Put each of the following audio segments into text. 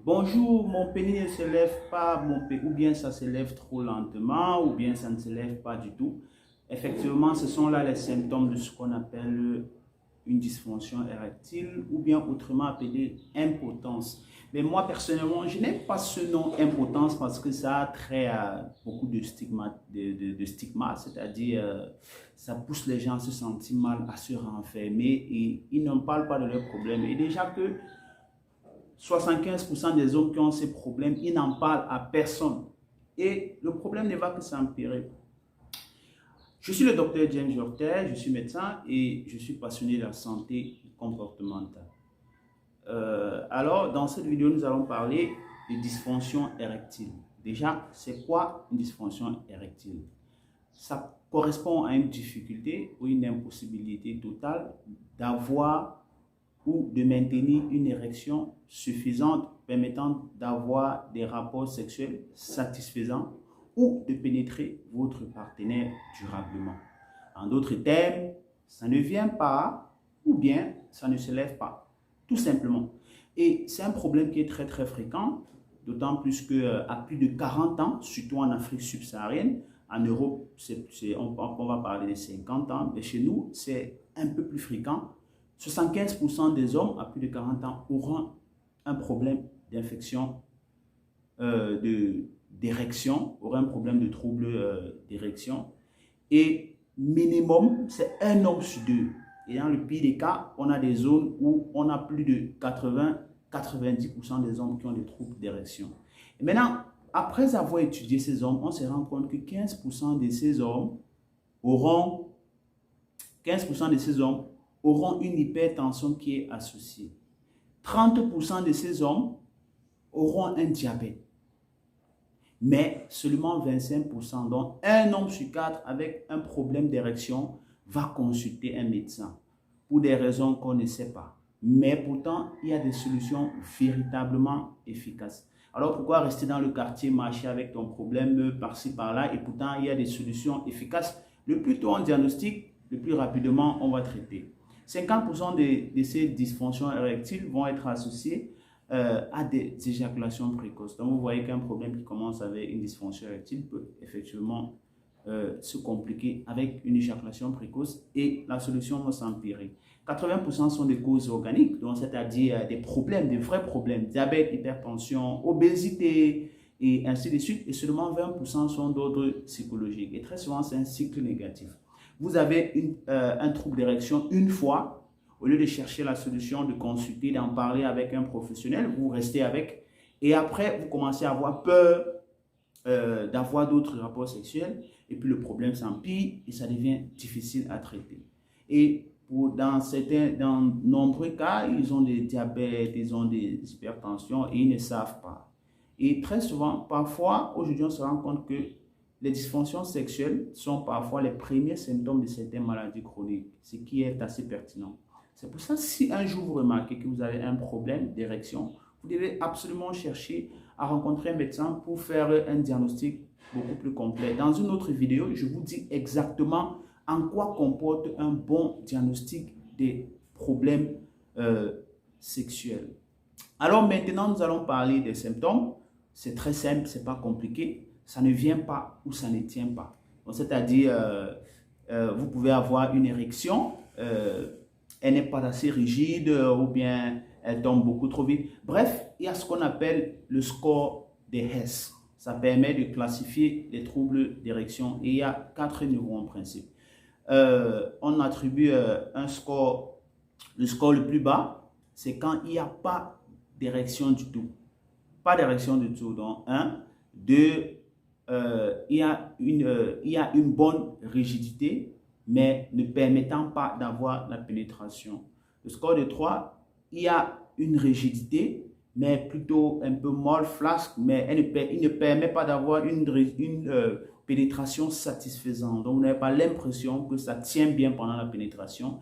Bonjour, mon pénis ne se lève pas, ou bien ça se lève trop lentement, ou bien ça ne se lève pas du tout. Effectivement, ce sont là les symptômes de ce qu'on appelle une dysfonction érectile, ou bien autrement appelé impotence. Mais moi, personnellement, je n'aime pas ce nom impotence parce que ça a trait à beaucoup de stigmas, c'est-à-dire ça pousse les gens à se sentir mal, à se renfermer et ils n'en parlent pas de leurs problèmes. Et déjà que 75% des hommes qui ont ces problèmes, ils n'en parlent à personne. Et le problème ne va que s'empirer. Je suis le docteur James Jorter, je suis médecin et je suis passionné de la santé comportementale. Alors, dans cette vidéo, nous allons parler de dysfonction érectile. Déjà, c'est quoi une dysfonction érectile? Ça correspond à une difficulté ou une impossibilité totale d'avoir ou de maintenir une érection suffisante permettant d'avoir des rapports sexuels satisfaisants ou de pénétrer votre partenaire durablement. En d'autres termes, ça ne vient pas ou bien ça ne se lève pas, tout simplement. Et c'est un problème qui est très fréquent, d'autant plus qu'à plus de 40 ans, surtout en Afrique subsaharienne, en Europe, on va parler de 50 ans, mais chez nous, c'est un peu plus fréquent. 75% des hommes à plus de 40 ans auront un problème d'infection d'érection, auront un problème de trouble d'érection. Et minimum, c'est un homme sur deux. Et dans le pire des cas, on a des zones où on a plus de 80-90% des hommes qui ont des troubles d'érection. Et maintenant, après avoir étudié ces hommes, on se rend compte que 15% de ces hommes auront 15% de ces hommes auront une hypertension qui est associée. 30% de ces hommes auront un diabète. Mais seulement 25%, donc un homme sur quatre avec un problème d'érection va consulter un médecin pour des raisons qu'on ne sait pas. Mais pourtant, il y a des solutions véritablement efficaces. Alors pourquoi rester dans le quartier, marcher avec ton problème par-ci, par-là, et pourtant il y a des solutions efficaces. Le plus tôt on diagnostique, le plus rapidement on va traiter. 50% de ces dysfonctions érectiles vont être associées à des éjaculations précoces. Donc, vous voyez qu'un problème qui commence avec une dysfonction érectile peut effectivement se compliquer avec une éjaculation précoce et la solution va s'empirer. 80% sont des causes organiques, donc c'est-à-dire des problèmes, des vrais problèmes, diabète, hypertension, obésité et ainsi de suite. Et seulement 20% sont d'ordre psychologique. Et très souvent, c'est un cycle négatif. Vous avez un trouble d'érection une fois, au lieu de chercher la solution, de consulter, d'en parler avec un professionnel, vous restez avec. Et après, vous commencez à avoir peur d'avoir d'autres rapports sexuels. Et puis le problème s'empire et ça devient difficile à traiter. Et dans nombreux cas, ils ont des diabètes, ils ont des hypertensions et ils ne savent pas. Et très souvent, parfois, aujourd'hui, on se rend compte que les dysfonctions sexuelles sont parfois les premiers symptômes de certaines maladies chroniques, ce qui est assez pertinent. C'est pour ça que si un jour vous remarquez que vous avez un problème d'érection, vous devez absolument chercher à rencontrer un médecin pour faire un diagnostic beaucoup plus complet. Dans une autre vidéo, je vous dis exactement en quoi comporte un bon diagnostic des problèmes sexuels. Alors maintenant, nous allons parler des symptômes. C'est très simple, ce n'est pas compliqué. Ça ne vient pas ou ça ne tient pas. C'est-à-dire, vous pouvez avoir une érection, elle n'est pas assez rigide ou bien elle tombe beaucoup trop vite. Bref, il y a ce qu'on appelle le score des Hess. Ça permet de classifier les troubles d'érection et il y a 4 niveaux en principe. On attribue un score, le score le plus bas, c'est quand il n'y a pas d'érection du tout. Pas d'érection du tout. Donc, 1, 2, il y a une bonne rigidité, mais ne permettant pas d'avoir la pénétration. Le score de 3, il y a une rigidité, mais plutôt un peu molle, flasque, mais il ne permet pas d'avoir une pénétration satisfaisante. Donc, vous n'avez pas l'impression que ça tient bien pendant la pénétration.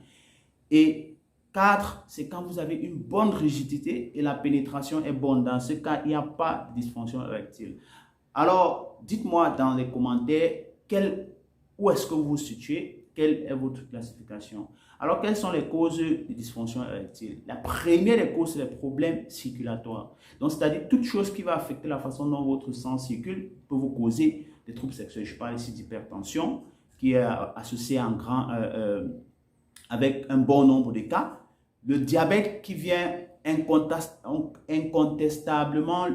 Et 4, c'est quand vous avez une bonne rigidité et la pénétration est bonne. Dans ce cas, il n'y a pas de dysfonction érectile. Alors, dites-moi dans les commentaires où est-ce que vous vous situez, quelle est votre classification? Alors, quelles sont les causes de dysfonction érectile? La première des causes, c'est les problèmes circulatoires. Donc, c'est-à-dire toute chose qui va affecter la façon dont votre sang circule peut vous causer des troubles sexuels. Je parle ici d'hypertension, qui est associée avec un bon nombre de cas. Le diabète qui vient incontestablement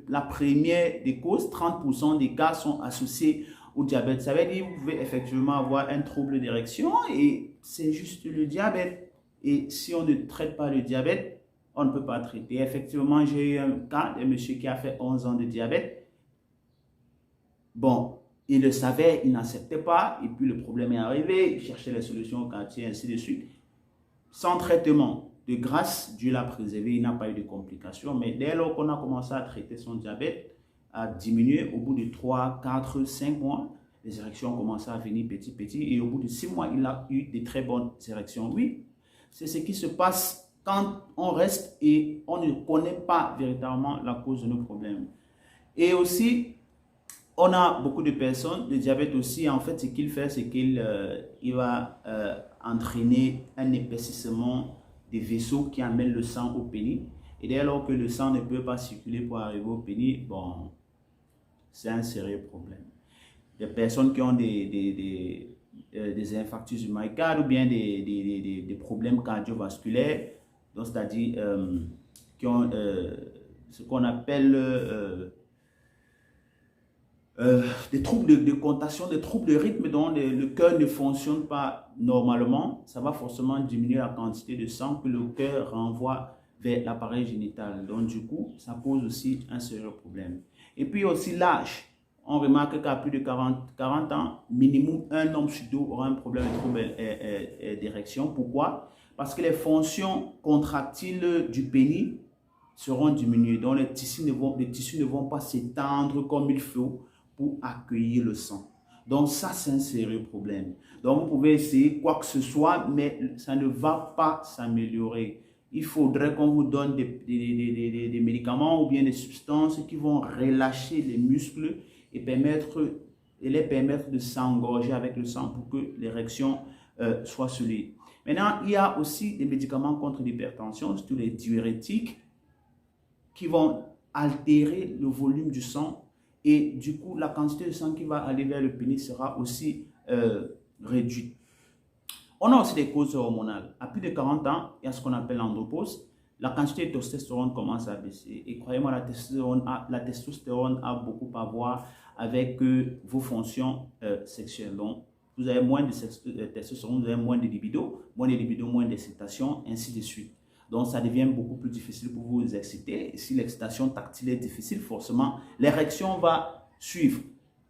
la première des causes, 30% des cas sont associés au diabète. Ça veut dire que vous pouvez effectivement avoir un trouble d'érection et c'est juste le diabète. Et si on ne traite pas le diabète, on ne peut pas traiter. Effectivement, j'ai eu un cas de monsieur qui a fait 11 ans de diabète. Bon, il le savait, il n'acceptait pas et puis le problème est arrivé, il cherchait les solutions au quartier, ainsi de suite. Sans traitement, de grâce, Dieu l'a préservé, il n'a pas eu de complications. Mais dès lors qu'on a commencé à traiter son diabète, à diminuer, au bout de 3, 4, 5 mois, les érections ont commencé à venir petit. Et au bout de 6 mois, il a eu de très bonnes érections. Oui, c'est ce qui se passe quand on reste et on ne connaît pas véritablement la cause de nos problèmes. Et aussi, on a beaucoup de personnes, le diabète aussi, en fait, ce qu'il fait, c'est qu'il va entraîner un épaississement des vaisseaux qui amènent le sang au pénis. Et dès lors que le sang ne peut pas circuler pour arriver au pénis, bon, c'est un sérieux problème. Les personnes qui ont des infarctus du myocarde ou bien des problèmes cardiovasculaires, c'est-à-dire qui ont ce qu'on appelle des troubles de contaction, des troubles de rythme dont le cœur ne fonctionne pas normalement, ça va forcément diminuer la quantité de sang que le cœur renvoie vers l'appareil génital. Donc du coup, ça pose aussi un sérieux problème. Et puis aussi l'âge. On remarque qu'à plus de 40 ans, minimum un homme sur deux aura un problème de trouble d'érection. Pourquoi? Parce que les fonctions contractiles du pénis seront diminuées. Donc les tissus ne vont pas s'étendre comme il faut pour accueillir le sang. Donc ça, c'est un sérieux problème. Donc vous pouvez essayer quoi que ce soit, mais ça ne va pas s'améliorer. Il faudrait qu'on vous donne des médicaments ou bien des substances qui vont relâcher les muscles et les permettre de s'engorger avec le sang pour que l'érection soit solide. Maintenant, il y a aussi des médicaments contre l'hypertension, surtout les diurétiques, qui vont altérer le volume du sang et du coup, la quantité de sang qui va aller vers le pénis sera aussi réduite. On a aussi des causes hormonales. À plus de 40 ans, il y a ce qu'on appelle l'andropause. La quantité de testostérone commence à baisser. Et croyez-moi, la testostérone a beaucoup à voir avec vos fonctions sexuelles. Donc, vous avez moins de testostérone, vous avez moins de libido, moins d'excitation, ainsi de suite. Donc, ça devient beaucoup plus difficile pour vous exciter. Et si l'excitation tactile est difficile, forcément, l'érection va suivre.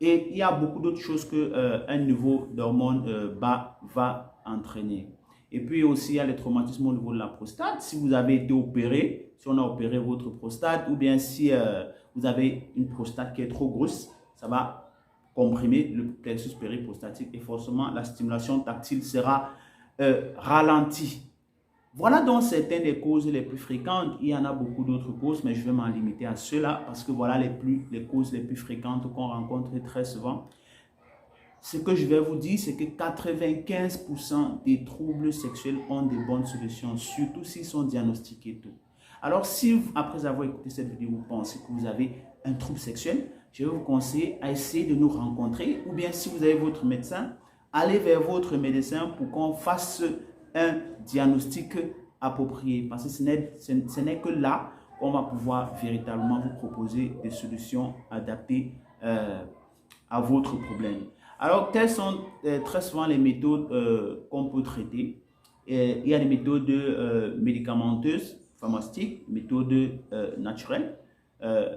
Et il y a beaucoup d'autres choses qu'un niveau d'hormones bas va entraîner. Et puis aussi, il y a les traumatismes au niveau de la prostate. Si vous avez été opéré, si on a opéré votre prostate, ou bien si vous avez une prostate qui est trop grosse, ça va comprimer le plexus périprostatique et forcément, la stimulation tactile sera ralentie. Voilà donc certaines des causes les plus fréquentes. Il y en a beaucoup d'autres causes, mais je vais m'en limiter à ceux-là parce que voilà les causes les plus fréquentes qu'on rencontre très souvent. Ce que je vais vous dire, c'est que 95% des troubles sexuels ont de bonnes solutions, surtout s'ils sont diagnostiqués tôt. Alors, si après avoir écouté cette vidéo, vous pensez que vous avez un trouble sexuel, je vais vous conseiller à essayer de nous rencontrer ou bien si vous avez votre médecin, allez vers votre médecin pour qu'on fasse un diagnostic approprié parce que ce n'est que là qu'on va pouvoir véritablement vous proposer des solutions adaptées à votre problème. Alors, quelles sont très souvent les méthodes qu'on peut traiter? Il y a des méthodes médicamenteuses, pharmaceutiques, méthodes naturelles,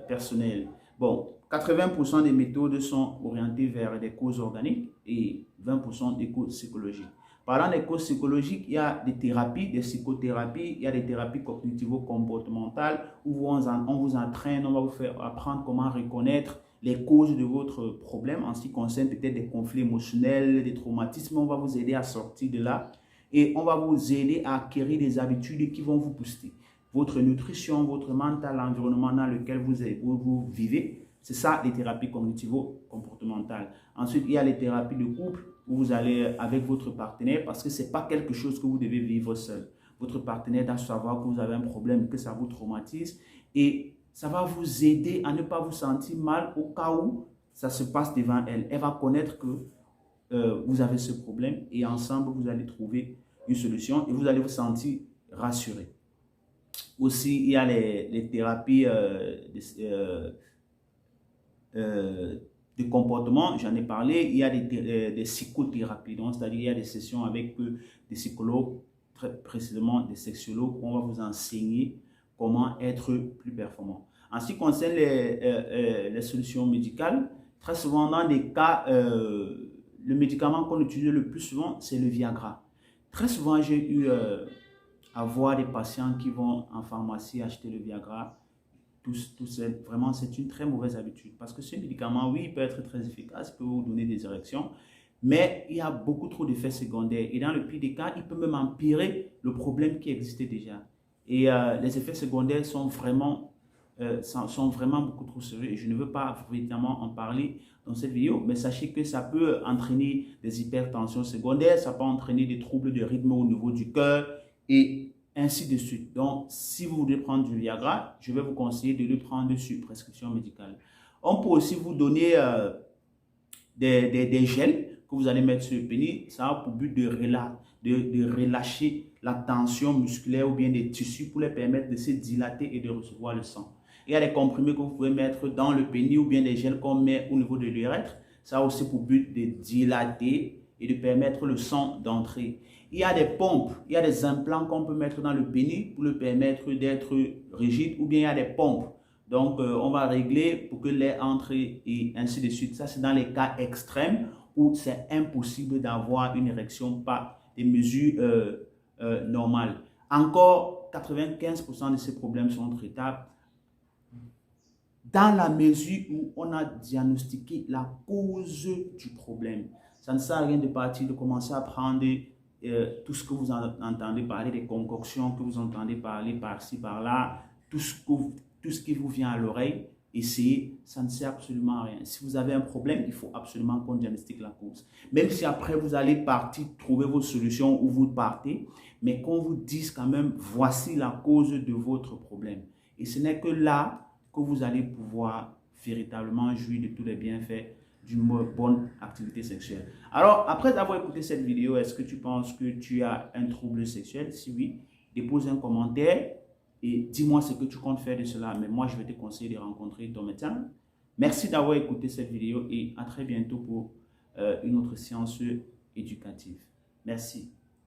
personnelles. Bon, 80% des méthodes sont orientées vers des causes organiques et 20% des causes psychologiques. Parlant des causes psychologiques, il y a des thérapies, des psychothérapies, il y a des thérapies cognitivo-comportementales où on vous entraîne, on va vous faire apprendre comment reconnaître les causes de votre problème en ce qui concerne peut-être des conflits émotionnels, des traumatismes. On va vous aider à sortir de là et on va vous aider à acquérir des habitudes qui vont vous booster. Votre nutrition, votre mental, l'environnement dans lequel vous vivez, c'est ça les thérapies cognitivo-comportementales. Ensuite, il y a les thérapies de couple où vous allez avec votre partenaire parce que ce n'est pas quelque chose que vous devez vivre seul. Votre partenaire doit savoir que vous avez un problème, que ça vous traumatise et ça va vous aider à ne pas vous sentir mal au cas où ça se passe devant elle. Elle va connaître que vous avez ce problème et ensemble, vous allez trouver une solution et vous allez vous sentir rassuré. Aussi, il y a les thérapies de comportement, j'en ai parlé. Il y a des psychothérapies, c'est-à-dire il y a des sessions avec des psychologues, très précisément des sexologues, où on va vous enseigner comment être plus performant. En ce qui concerne les solutions médicales, très souvent dans des cas, le médicament qu'on utilise le plus souvent, c'est le Viagra. Très souvent, j'ai eu à voir des patients qui vont en pharmacie acheter le Viagra tout seul. Vraiment, c'est une très mauvaise habitude parce que ce médicament, oui, il peut être très efficace, il peut vous donner des érections, mais il y a beaucoup trop d'effets secondaires et dans le pire des cas, il peut même empirer le problème qui existait déjà. Et les effets secondaires sont vraiment beaucoup trop sérieux et je ne veux pas évidemment en parler dans cette vidéo, mais sachez que ça peut entraîner des hypertensions secondaires, ça peut entraîner des troubles de rythme au niveau du cœur et ainsi de suite. Donc, si vous voulez prendre du Viagra, je vais vous conseiller de le prendre sur prescription médicale. On peut aussi vous donner des gels que vous allez mettre sur le pénis. Ça a pour but de relâcher la tension musculaire ou bien des tissus pour les permettre de se dilater et de recevoir le sang. Il y a des comprimés que vous pouvez mettre dans le pénis ou bien des gels qu'on met au niveau de l'urètre. Ça a aussi pour but de dilater et de permettre le sang d'entrer. Il y a des pompes, il y a des implants qu'on peut mettre dans le pénis pour le permettre d'être rigide ou bien il y a des pompes. Donc, on va régler pour que l'air entre et ainsi de suite. Ça, c'est dans les cas extrêmes où c'est impossible d'avoir une érection par des mesures normales. Encore, 95% de ces problèmes sont traitables dans la mesure où on a diagnostiqué la cause du problème. Ça ne sert à rien de partir, de commencer à prendre tout ce que vous entendez parler, des concoctions que vous entendez parler par-ci, par-là, tout ce qui vous vient à l'oreille, essayez, ça ne sert absolument à rien. Si vous avez un problème, il faut absolument qu'on diagnostique la cause. Même si après vous allez partir trouver vos solutions ou vous partez, mais qu'on vous dise quand même, voici la cause de votre problème. Et ce n'est que là que vous allez pouvoir véritablement jouir de tous les bienfaits d'une bonne activité sexuelle. Alors, après avoir écouté cette vidéo, est-ce que tu penses que tu as un trouble sexuel? Si oui, dépose un commentaire et dis-moi ce que tu comptes faire de cela. Mais moi, je vais te conseiller de rencontrer ton médecin. Merci d'avoir écouté cette vidéo et à très bientôt pour une autre séance éducative. Merci.